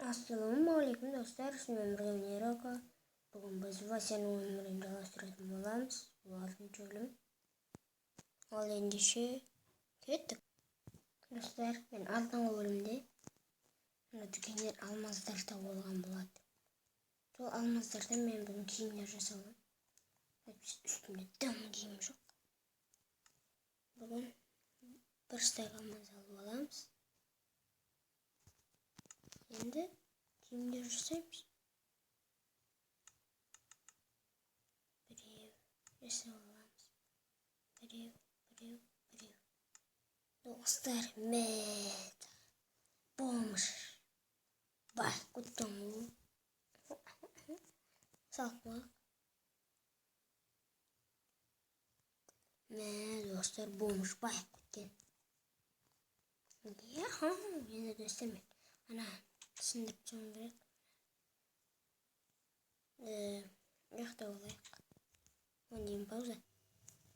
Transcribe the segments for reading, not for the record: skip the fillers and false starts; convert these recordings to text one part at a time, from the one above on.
Ассалаумағалейкум достар, мен Мирза Ака. Бүгін біз Васяның өмірін жалғастыратын боламыз. Бұл 6-шы бөлім. Ал ендеше кеттік. Достар, мен алдыңғы бөлімде дүкеннен алмаздар тауып алған болады. Сол алмаздардан мен бүгін киімдер жасауым. Үстімде дым киім жоқ. Бүгін бір стек алмаз алып аламыз. Енді киімдер жасаймыз. Біреу жасап аламыз. Біреу. Достар, мед. Бомж. Бай, құттыңу. Сақмақ. Мед, достар, бомж. Бай, құттың. Енді достар мен. Ана, сындырып жоғын керек. Ұяқта олайық. Ондайым пауза.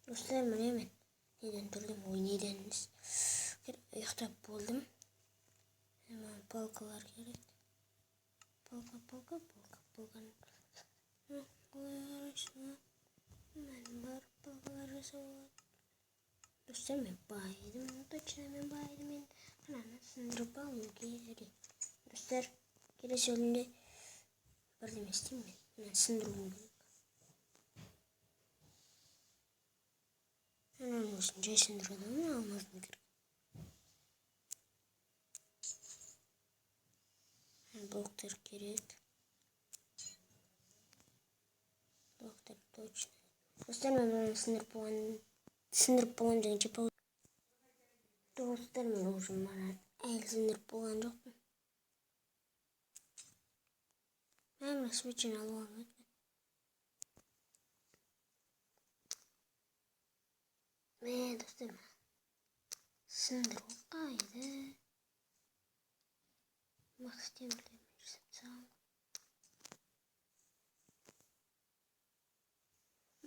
Достар, міне мен. Неден тұрдым? Ой, неденіз. Ұяқтап болдым. Палкалар керек. Палка. Мен бар палкалар жасауға. Достар, мен байдым. Точно мен байдым. Ананы сындырып алу керек. Достар, келесі бөлімде бірдеме істеймін. Мен сындыруым керек. Ананың өзін жай сындырады, алмаздың керек. Блоктар керек. Блоктар точно. Достар, мен сындырып болған дегенше пау. Достар, мен уже әлі сындырып болған жоқпын. Мен смычын алып алмайды. Мен достар, сындыру қайды. Мақсы темірлермен жасап сауым.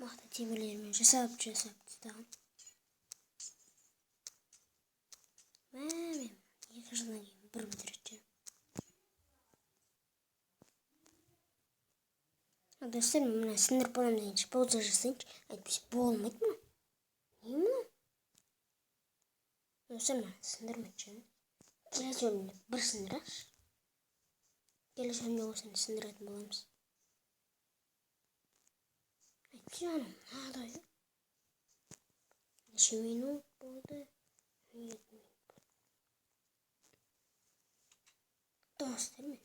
Мақта темірлермен жасап тастағым. Мен 2 жылдан кейін бір бітірeceğim. Достар, мен сындырып болам дегенше пауза жасайыншы. Әйтпесе болмайды мына. Не мына? Достар, мен сындырмайыншы. Келесі бөлімде бір сындыраш. Келесі бөлімде осыны сындыратын боламыз. Әйтпесе анам мынадай. Неше минут болды? 7 минут болды. Достар, мен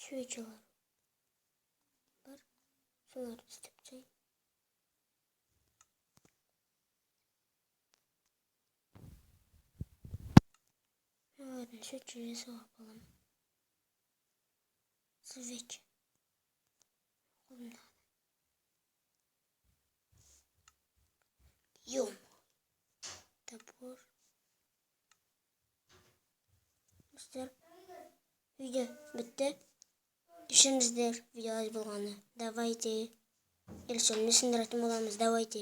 свечалар бар. Соларды істеп тастайын. Ладно, свеча жасауға боламын. Свеча. Қолымда. Топор. Достар, видео бітті. Düşünüzdür video az болғаны. Давайте. Келесі бөлімде сындыратын боламыз. Давайте.